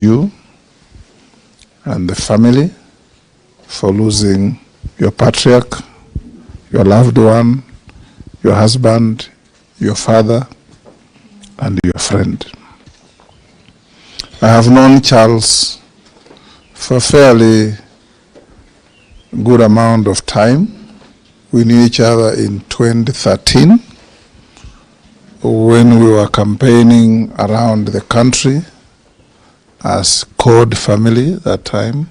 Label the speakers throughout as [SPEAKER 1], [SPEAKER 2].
[SPEAKER 1] you and the family for losing your patriarch, your loved one, your husband, your father, and your friend. I have known Charles for a fairly good amount of time. We knew each other in 2013 when we were campaigning around the country as Code family that time.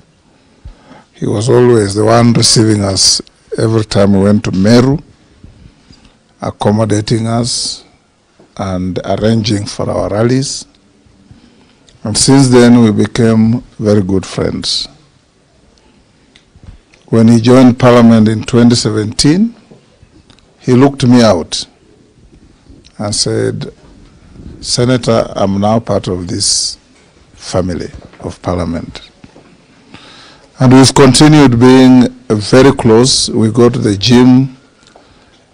[SPEAKER 1] He was always the one receiving us every time we went to Meru, accommodating us and arranging for our rallies. And since then, we became very good friends. When he joined Parliament in 2017, he looked me out and said, Senator, I'm now part of this family of Parliament. And we've continued being very close. We go to the gym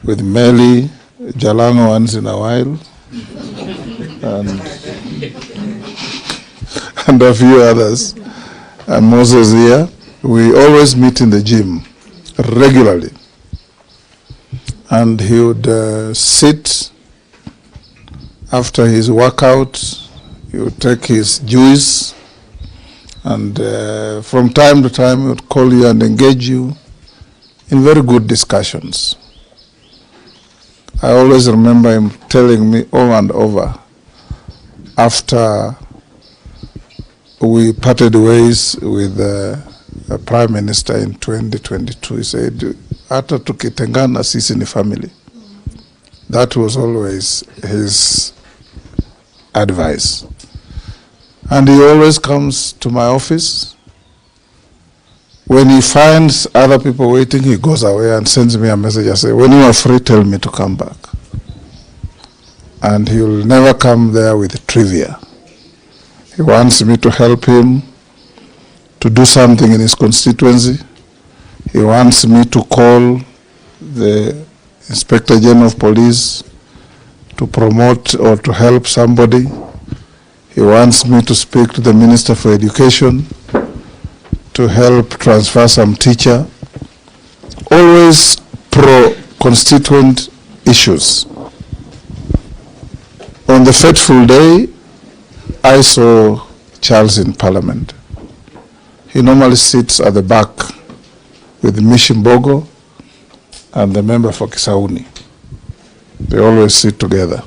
[SPEAKER 1] with Meli, Jalango once in a while, and a few others, and Moses here. We always meet in the gym regularly. And he would sit after his workout, he would take his juice, and from time to time he would call you and engage you in very good discussions. I always remember him telling me over and over, after we parted ways with the Prime Minister in 2022, he said, hata tukitengana sisi ni family. That was always his advice. And he always comes to my office. When he finds other people waiting, he goes away and sends me a message and says, when you are free, tell me to come back. And he will never come there with trivia. He wants me to help him to do something in his constituency. He wants me to call the Inspector General of Police to promote or to help somebody. He wants me to speak to the Minister for Education to help transfer some teacher. Always pro-constituent issues. On the fateful day, I saw Charles in Parliament. He normally sits at the back with Mishimbogo and the member for Kisauni. They always sit together.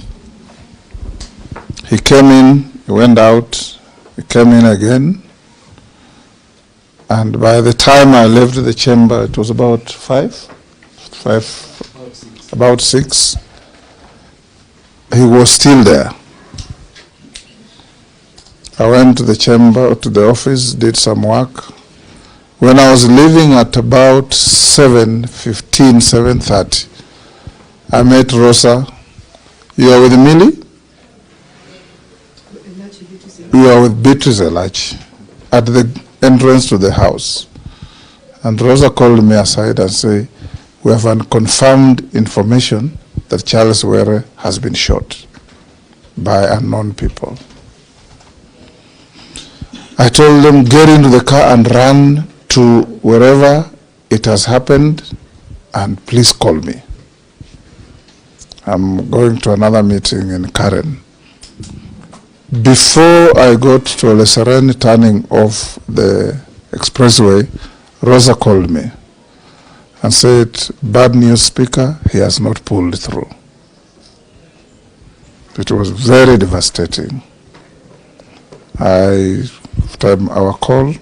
[SPEAKER 1] He came in, he went out, he came in again, and by the time I left the chamber, it was about about six. He was still there. I went to the chamber, to the office, did some work. When I was leaving at about 7:15, 7:30, I met Rosa. You are with Millie? You are with Beatrice Elachi at the entrance to the house. And Rosa called me aside and said, we have unconfirmed information that Charles Were has been shot by unknown people. I told them, get into the car and run to wherever it has happened, and please call me. I'm going to another meeting in Karen. Before I got to Leseren turning off the expressway, Rosa called me and said, bad news, Speaker, he has not pulled through. It was very devastating. After our call,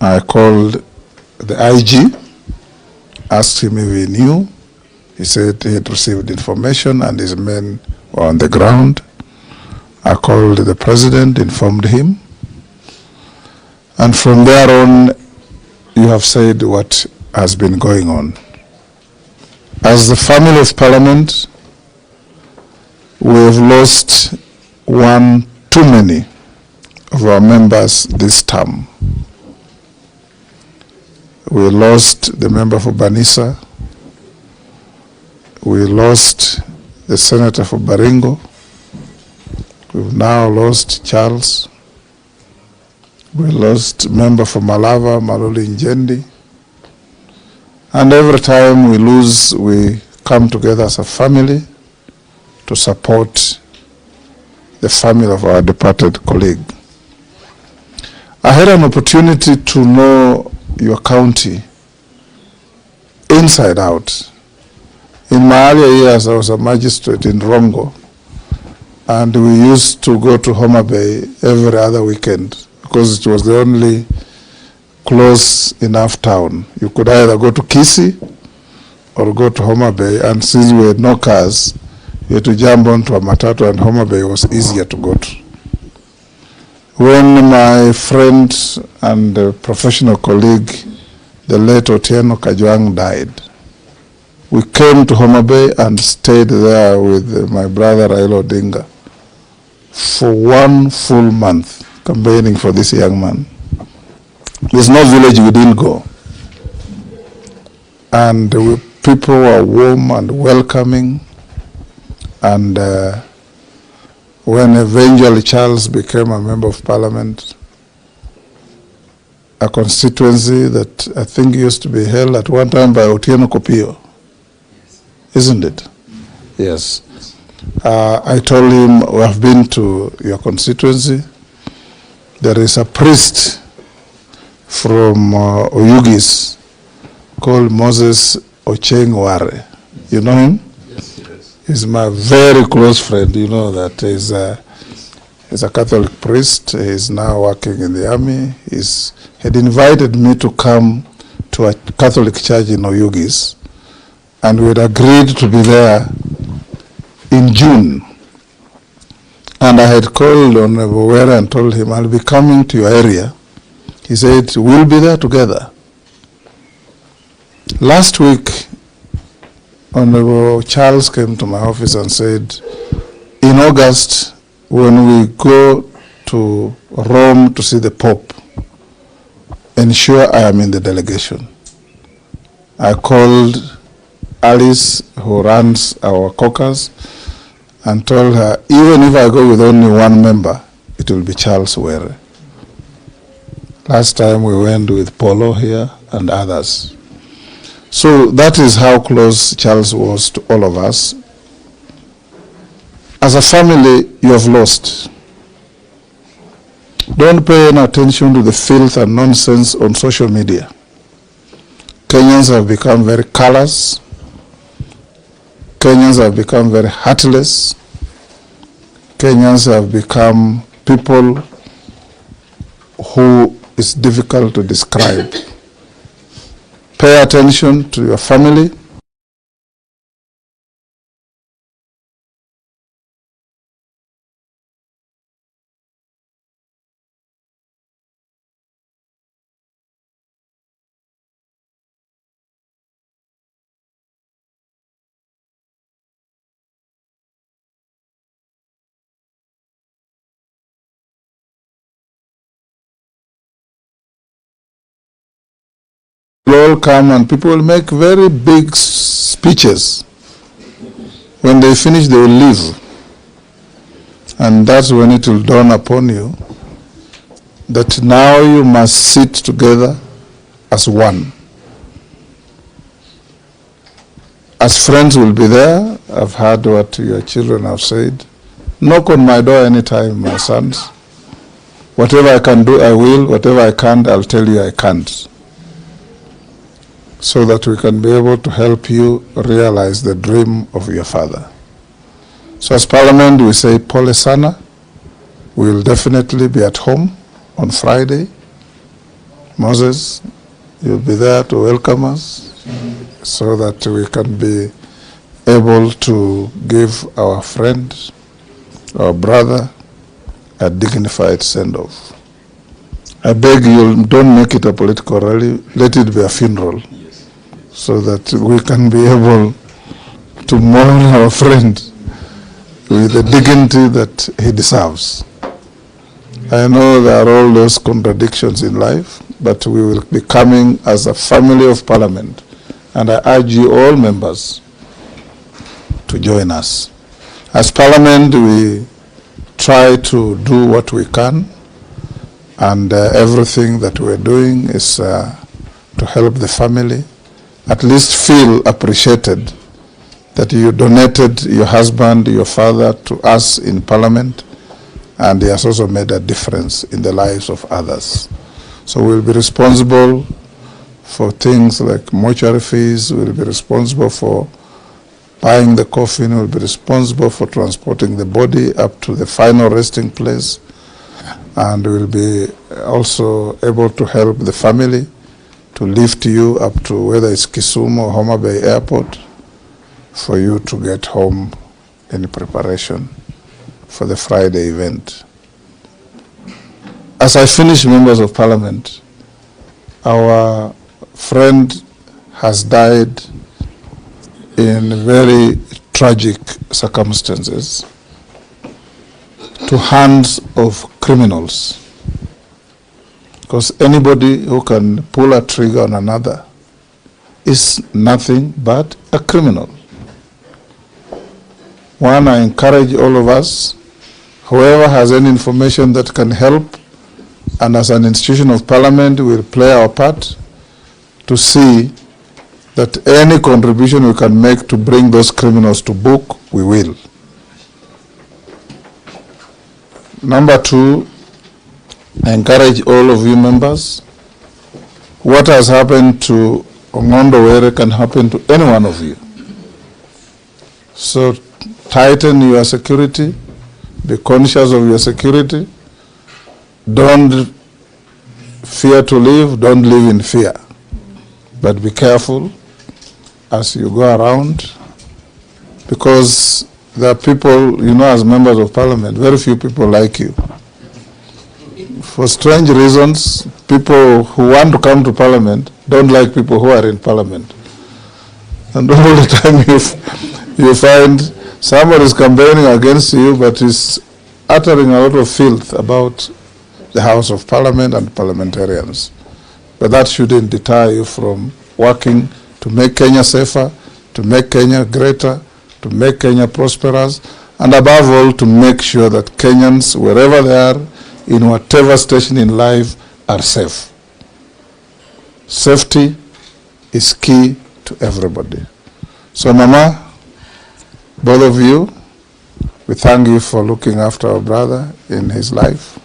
[SPEAKER 1] I called the IG, asked him if he knew. He said he had received information and his men were on the ground. I called the president, informed him. And from there on, you have said what has been going on. As the family of Parliament, we have lost one too many of our members this term. We lost the member for Banisa. We lost the senator for Baringo. We've now lost Charles. We lost a member from Malava, Maloli Njendi. And every time we lose, we come together as a family to support the family of our departed colleague. I had an opportunity to know your county inside out. In my earlier years, I was a magistrate in Rongo, and we used to go to Homabay every other weekend because it was the only close enough town. You could either go to Kisii or go to Homabay, and since we had no cars, you had to jump onto a matatu, and Homabay was easier to go to. When my friend and professional colleague, the late Otieno Kajwang, died, we came to Homabay and stayed there with my brother Raila Odinga for 1 full month, campaigning for this young man. There's no village we didn't go. And people were warm and welcoming. And when eventually Charles became a member of parliament, a constituency that I think used to be held at one time by Otieno Kopio, isn't it? Yes. I told him, we have been to your constituency. There is a priest from Oyugis called Moses Ocheng Ware. You know him?
[SPEAKER 2] Yes, yes.
[SPEAKER 1] He's my very close friend. You know that he's a Catholic priest. He's now working in the army. He had invited me to come to a Catholic church in Oyugis, and we had agreed to be there in June. And I had called on Wera and told him, I'll be coming to your area. He said, we'll be there together. Last week, Honorable Charles came to my office and said, in August, when we go to Rome to see the Pope, ensure I am in the delegation. I called Alice, who runs our caucus, and told her, even if I go with only one member, it will be Charles Were. Last time we went with Polo here and others. So that is how close Charles was to all of us. As a family, you have lost. Don't pay any attention to the filth and nonsense on social media. Kenyans have become very callous. Kenyans have become very heartless. Kenyans have become people who is difficult to describe. Pay attention to your family. Will all come and people will make very big speeches. When they finish, they will leave. And that's when it will dawn upon you that now you must sit together as one. As friends will be there. I've heard what your children have said. Knock on my door anytime, my sons. Whatever I can do, I will. Whatever I can't, I'll tell you I can't. So that we can be able to help you realize the dream of your father. So as Parliament, we say, Pole sana. We will definitely be at home on Friday. Moses, you'll be there to welcome us so that we can be able to give our friend, our brother, a dignified send-off. I beg you, don't make it a political rally. Let it be a funeral, so that we can be able to mourn our friend with the dignity that he deserves. I know there are all those contradictions in life, but we will be coming as a family of Parliament, and I urge you all members to join us. As Parliament, we try to do what we can. And everything that we're doing is to help the family at least feel appreciated that you donated your husband, your father to us in Parliament, and he has also made a difference in the lives of others. So we'll be responsible for things like mortuary fees, we'll be responsible for buying the coffin, we'll be responsible for transporting the body up to the final resting place, and we'll be also able to help the family to lift you up to whether it's Kisumu or Homa Bay Airport for you to get home in preparation for the Friday event. As I finish, members of Parliament, our friend has died in very tragic circumstances to hands of criminals. Because anybody who can pull a trigger on another is nothing but a criminal. One, I encourage all of us, whoever has any information that can help, and as an institution of Parliament, we'll play our part to see that any contribution we can make to bring those criminals to book, we will. Number two, I encourage all of you members, what has happened to Ongondo Were can happen to any one of you. So tighten your security, be conscious of your security, don't fear to live, don't live in fear, but be careful as you go around, because there are people, you know, as members of Parliament, very few people like you. For strange reasons, people who want to come to Parliament don't like people who are in Parliament. And all the time you find somebody is campaigning against you, but is uttering a lot of filth about the House of Parliament and parliamentarians. But that shouldn't deter you from working to make Kenya safer, to make Kenya greater, to make Kenya prosperous, and above all, to make sure that Kenyans, wherever they are, in whatever station in life, are safe. Safety is key to everybody. So Mama, both of you, we thank you for looking after our brother in his life.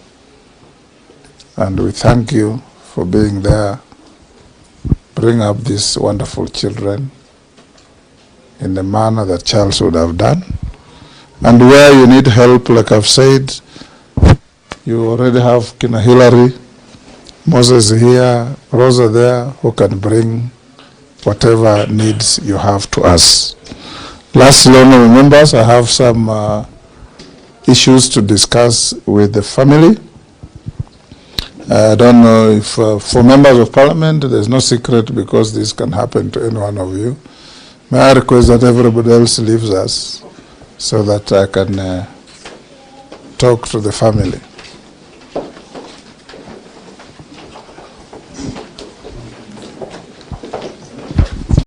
[SPEAKER 1] And we thank you for being there, bring up these wonderful children in the manner that Charles would have done. And where you need help, like I've said, you already have Kina Hillary, Moses here, Rosa there, who can bring whatever needs you have to us. Lastly, honorable members, I have some issues to discuss with the family. I don't know if for members of Parliament, there's no secret because this can happen to any one of you. May I request that everybody else leaves us so that I can talk to the family.